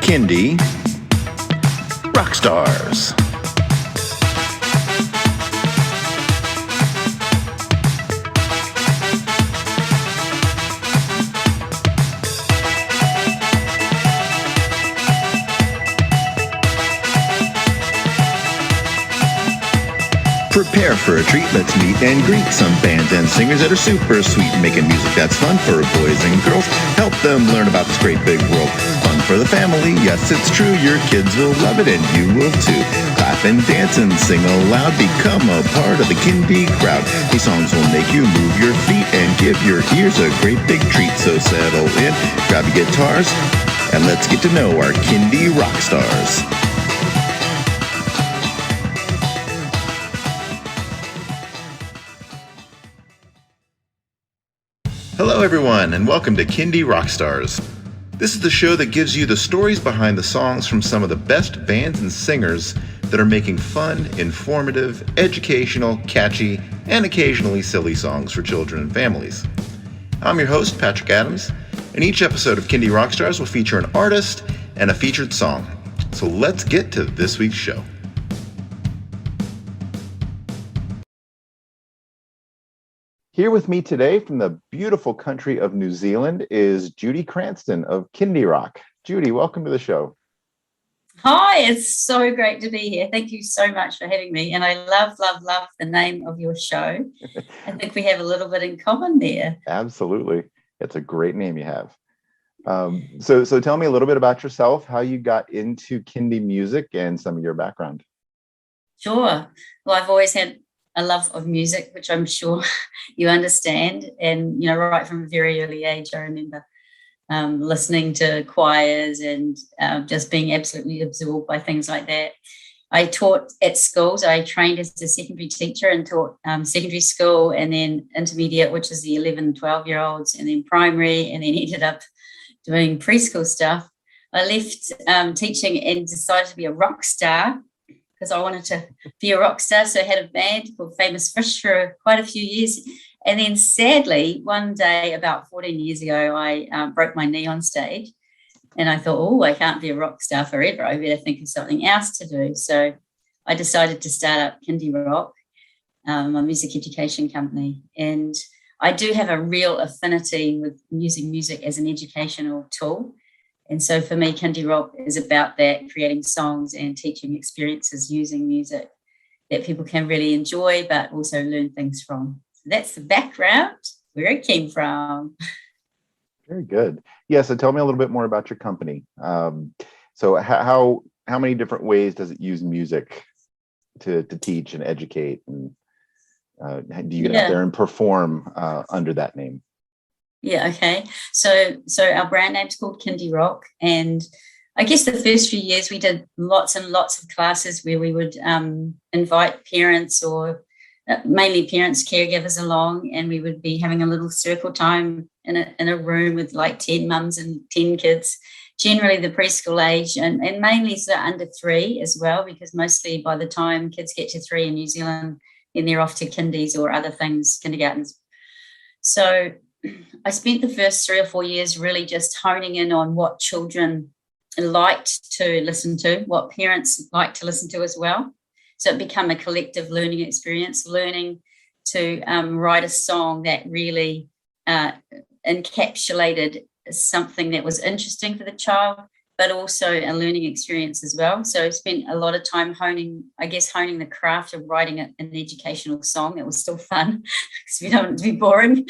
Kindie Rock Stars. Prepare for a treat, let's meet and greet some bands and singers that are super sweet, making music that's fun for boys and girls. Help them learn about this great big world. Fun for the family, yes it's true, your kids will love it and you will too. Clap and dance and sing aloud, become a part of the Kindie crowd. These songs will make you move your feet and give your ears a great big treat. So settle in, grab your guitars, and let's get to know our Kindie rock stars. Hello everyone, and welcome to Kindie Rockstars. This is the show that gives you the stories behind the songs from some of the best bands and singers that are making fun, informative, educational, catchy, and occasionally silly songs for children and families. I'm your host, Patrick Adams, and each episode of Kindie Rockstars will feature an artist and a featured song. So let's get to this week's show. Here with me today from the beautiful country of New Zealand is Judi Cranston of kindyRock. Judi, welcome to the show. Hi, it's so great to be here. Thank you so much for having me. And I love the name of your show. I think we have a little bit in common there. Absolutely. It's a great name you have. So tell me a little bit about yourself, how you got into Kindie music and some of your background. Sure. Well, I've always had a love of music, which I'm sure you understand. And, right from a very early age, I remember listening to choirs and just being absolutely absorbed by things like that. I taught at schools. I trained as a secondary teacher and taught secondary school and then intermediate, which is the 11, 12-year-olds, and then primary, and then ended up doing preschool stuff. I left teaching and decided to be a rock star because I wanted to be a rock star. So I had a band called Famous Fish for quite a few years. And then sadly, one day about 14 years ago, I broke my knee on stage. And I thought, I can't be a rock star forever. I better think of something else to do. So I decided to start up kindyRock, my music education company. And I do have a real affinity with using music as an educational tool. And so for me, kindyRock is about that, creating songs and teaching experiences using music that people can really enjoy, but also learn things from. So that's the background, where it came from. Very good. Yeah, so tell me a little bit more about your company. So how many different ways does it use music to teach and educate? And do you get out there and perform under that name? Yeah, okay. So our brand name's called kindyRock, and I guess the first few years we did lots and lots of classes where we would invite parents or mainly parents, caregivers along, and we would be having a little circle time in a room with like 10 mums and 10 kids, generally the preschool age, and mainly sort of under 3 as well, because mostly by the time kids get to 3 in New Zealand, then they're off to kindies or other things, kindergartens. So I spent the first 3 or 4 years really just honing in on what children liked to listen to, what parents like to listen to as well. So it became a collective learning experience, learning to write a song that really encapsulated something that was interesting for the child, but also a learning experience as well. So I spent a lot of time honing the craft of writing an educational song that was still fun because we don't want it to be boring.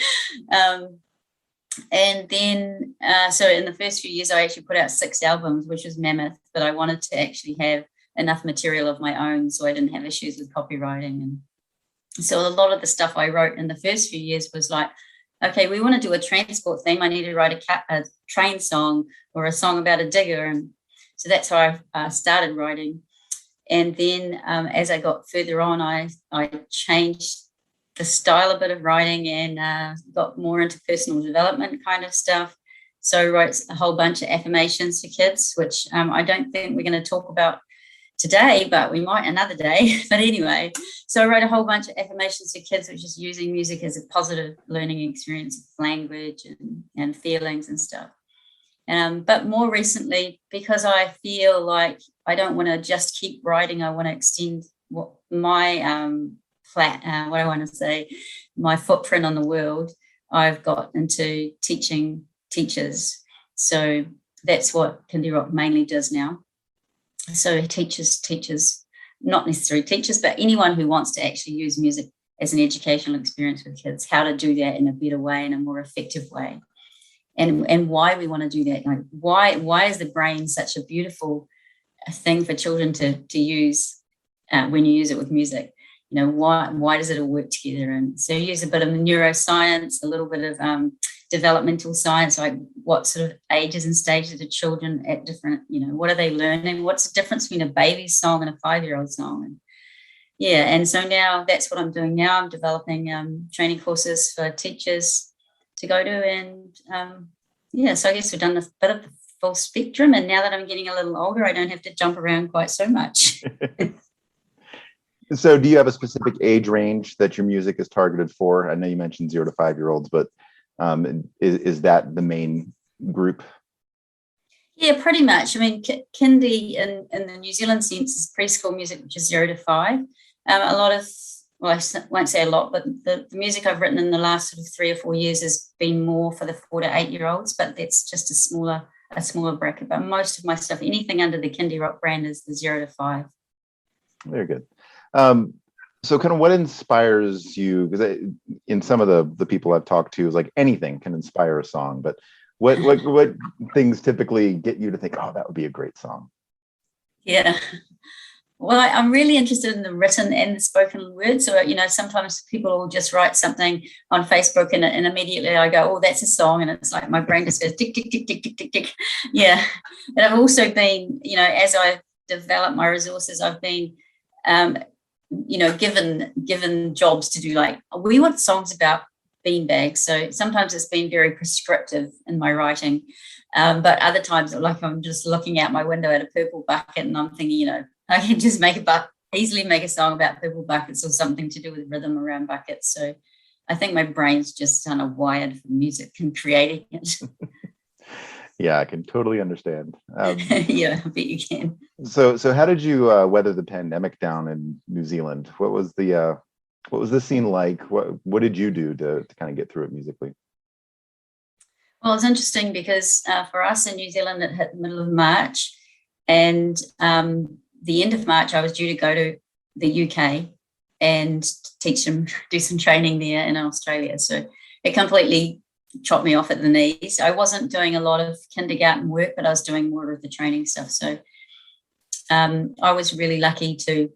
And then, so in the first few years, I actually put out 6 albums, which was mammoth, but I wanted to actually have enough material of my own so I didn't have issues with copywriting. And so a lot of the stuff I wrote in the first few years was like, okay, we want to do a transport theme. I need to write a train song or a song about a digger. And so that's how I started writing. And then as I got further on, I changed the style a bit of writing and got more into personal development kind of stuff. So I wrote a whole bunch of affirmations for kids, which I don't think we're going to talk about today, but we might another day. But anyway, so I wrote a whole bunch of affirmations for kids, which is using music as a positive learning experience of language and feelings and stuff. But more recently, because I feel like I don't want to just keep writing, I want to extend what my what I want to say, my footprint on the world. I've got into teaching teachers. So that's what kindyRock mainly does now. So it teaches, not necessarily teachers, but anyone who wants to actually use music as an educational experience with kids, how to do that in a better way, in a more effective way. And why we want to do that. Like why is the brain such a beautiful thing for children to use when you use it with music? You know, why does it all work together? And so you use a bit of neuroscience, a little bit of developmental science, like what sort of ages and stages are children at different, you know, what are they learning? What's the difference between a baby's song and a 5-year-old song? And yeah, and so now that's what I'm doing now. I'm developing training courses for teachers to go to, and so I guess we've done a bit of the full spectrum, and now that I'm getting a little older, I don't have to jump around quite so much. So do you have a specific age range that your music is targeted for? I know you mentioned 0 to 5-year-olds, but is that the main group? Yeah, pretty much. I mean, Kindie in the New Zealand sense is preschool music, which is 0 to 5. A lot of, well, I won't say a lot, but the music I've written in the last sort of 3 or 4 years has been more for the 4 to 8-year-olds, but that's just a smaller bracket. But most of my stuff, anything under the kindyRock brand, is the 0 to 5. Very good. So kind of what inspires you? Because in some of the people I've talked to, is like anything can inspire a song, but what things typically get you to think, oh, that would be a great song? Yeah. Well, I'm really interested in the written and the spoken word. So, you know, sometimes people will just write something on Facebook and immediately I go, oh, that's a song. And it's like my brain just goes tick, tick, tick, tick, tick, tick, tick. Yeah. And I've also been, you know, as I've developed my resources, I've been, you know, given jobs to do, like, we want songs about beanbags. So sometimes it's been very prescriptive in my writing. But other times, like, I'm just looking out my window at a purple bucket and I'm thinking, you know, I can just easily make a song about purple buckets or something to do with rhythm around buckets. So I think my brain's just kind of wired for music and creating it. Yeah, I can totally understand. Yeah, I bet you can. So how did you weather the pandemic down in New Zealand? What was the scene like? What did you do to kind of get through it musically? Well, it's interesting because for us in New Zealand, it hit the middle of March, and the end of March, I was due to go to the UK and do some training there in Australia. So it completely chopped me off at the knees. I wasn't doing a lot of kindergarten work, but I was doing more of the training stuff. So I was really lucky to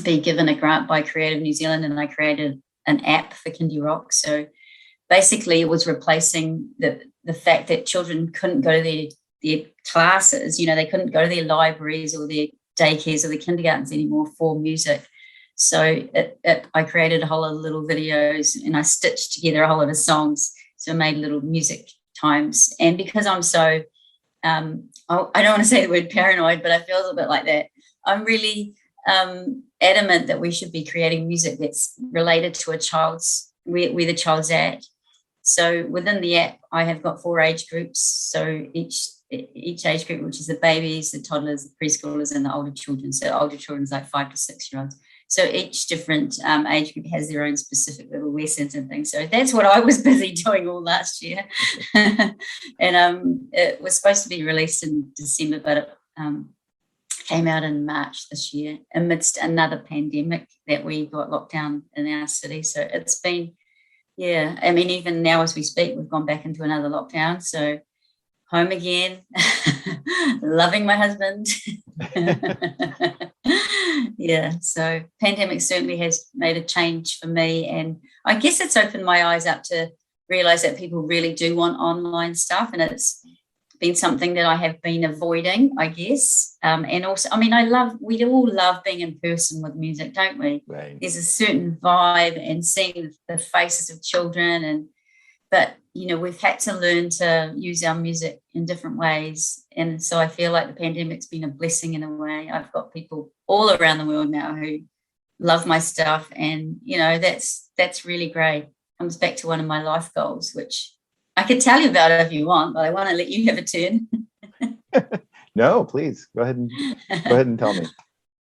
be given a grant by Creative New Zealand, and I created an app for kindyRock. So basically it was replacing the fact that children couldn't go to their classes, you know, they couldn't go to their libraries or their daycares or the kindergartens anymore for music. So I created a whole lot of little videos and I stitched together a whole lot of songs. So I made little music times. And because I'm so, I don't want to say the word paranoid, but I feel a little bit like that. I'm really adamant that we should be creating music that's related to where the child's at. So within the app, I have got 4 age groups. So each age group, which is the babies, the toddlers, the preschoolers, and the older children. So older children's like 5 to 6-year-olds. So each different age group has their own specific little lessons and things. So that's what I was busy doing all last year. And it was supposed to be released in December, but it came out in March this year amidst another pandemic that we got locked down in our city. So it's been, yeah, I mean, even now as we speak, we've gone back into another lockdown. So home again, loving my husband. Yeah, so pandemic certainly has made a change for me. And I guess it's opened my eyes up to realize that people really do want online stuff. And it's been something that I have been avoiding, I guess. And also, I mean, we all love being in person with music, don't we? Right. There's a certain vibe and seeing the faces of children but, you know, we've had to learn to use our music in different ways. And so I feel like the pandemic's been a blessing in a way. I've got people all around the world now who love my stuff. And, you know, that's really great. Comes back to one of my life goals, which I could tell you about it if you want, but I want to let you have a turn. No, please go ahead and tell me.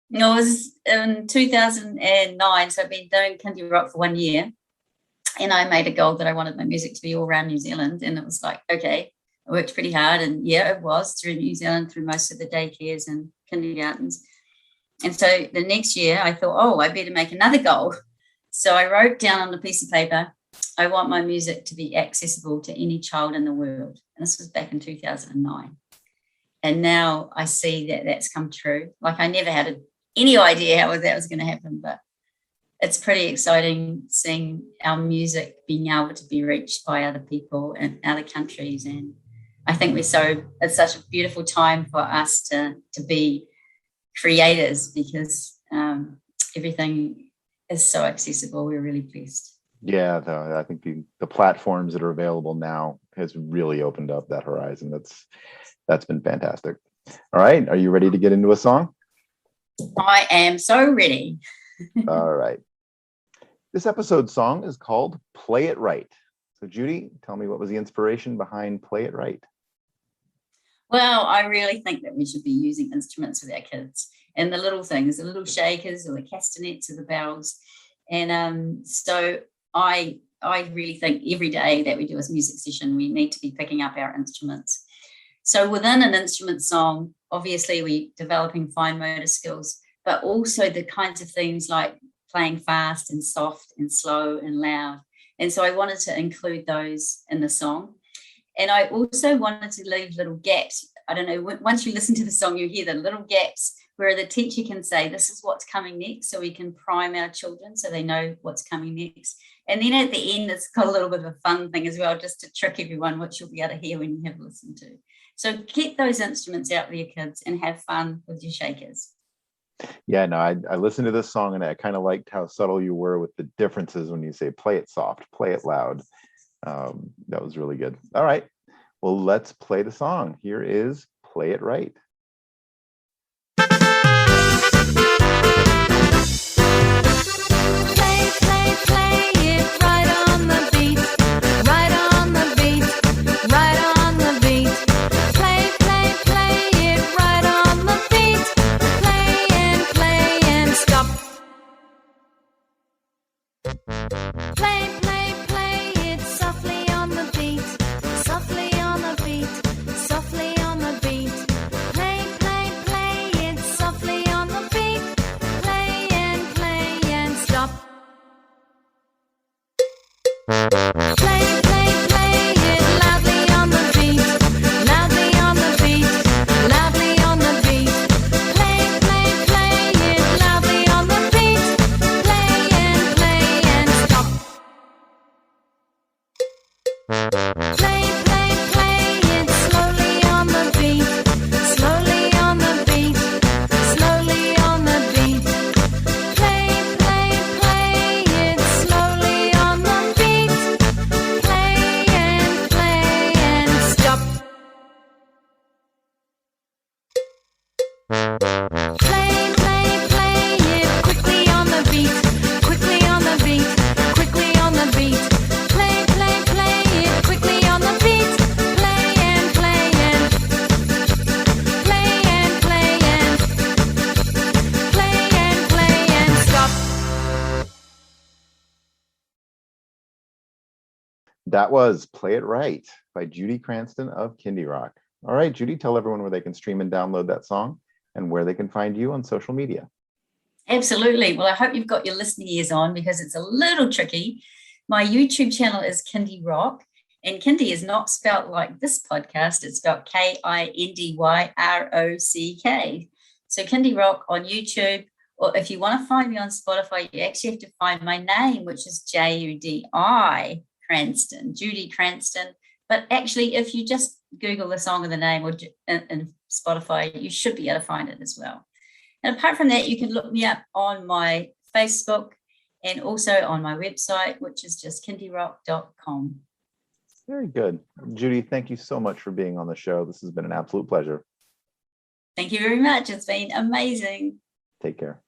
It was in 2009, so I've been doing kindyRock for 1 year, and I made a goal that I wanted my music to be all around New Zealand, and it was like, okay, I worked pretty hard, and yeah, it was through New Zealand, through most of the daycares and kindergartens. And so the next year I thought, oh, I better make another goal. So I wrote down on a piece of paper, I want my music to be accessible to any child in the world. And this was back in 2009. And now I see that that's come true. Like I never had any idea how that was going to happen, but it's pretty exciting seeing our music being able to be reached by other people in other countries. And I think it's such a beautiful time for us to be creators, because everything is so accessible. We're really blessed. Yeah, I think the platforms that are available now has really opened up that horizon. That's been fantastic. All right, are you ready to get into a song? I am so ready. All right. This episode's song is called Play It Right. So Judi, tell me, what was the inspiration behind Play It Right? Well, I really think that we should be using instruments with our kids, and the little things, the little shakers or the castanets or the bells. And so I really think every day that we do a music session, we need to be picking up our instruments. So within an instrument song, obviously we're developing fine motor skills, but also the kinds of things like playing fast and soft and slow and loud. And so I wanted to include those in the song. And I also wanted to leave little gaps. I don't know, once you listen to the song, you hear the little gaps where the teacher can say, this is what's coming next, so we can prime our children so they know what's coming next. And then at the end, it's got a little bit of a fun thing as well, just to trick everyone, which you'll be able to hear when you have listened to. So get those instruments out with your kids and have fun with your shakers. Yeah, no, I listened to this song and I kind of liked how subtle you were with the differences when you say play it soft, play it loud. That was really good. All right, well, let's play the song. Here is Play It Right. That was Play It Right by Judi Cranston of kindyRock. All right, Judi, tell everyone where they can stream and download that song and where they can find you on social media. Absolutely. Well, I hope you've got your listening ears on, because it's a little tricky. My YouTube channel is kindyRock, and Kindie is not spelt like this podcast. It's spelled KINDYROCK. So kindyRock on YouTube, or if you want to find me on Spotify, you actually have to find my name, which is Judi Cranston, Judi Cranston. But actually, if you just Google the song of the name or in Spotify, you should be able to find it as well. And apart from that, you can look me up on my Facebook and also on my website, which is just kindyrock.com. Very good. Judi, thank you so much for being on the show. This has been an absolute pleasure. Thank you very much. It's been amazing. Take care.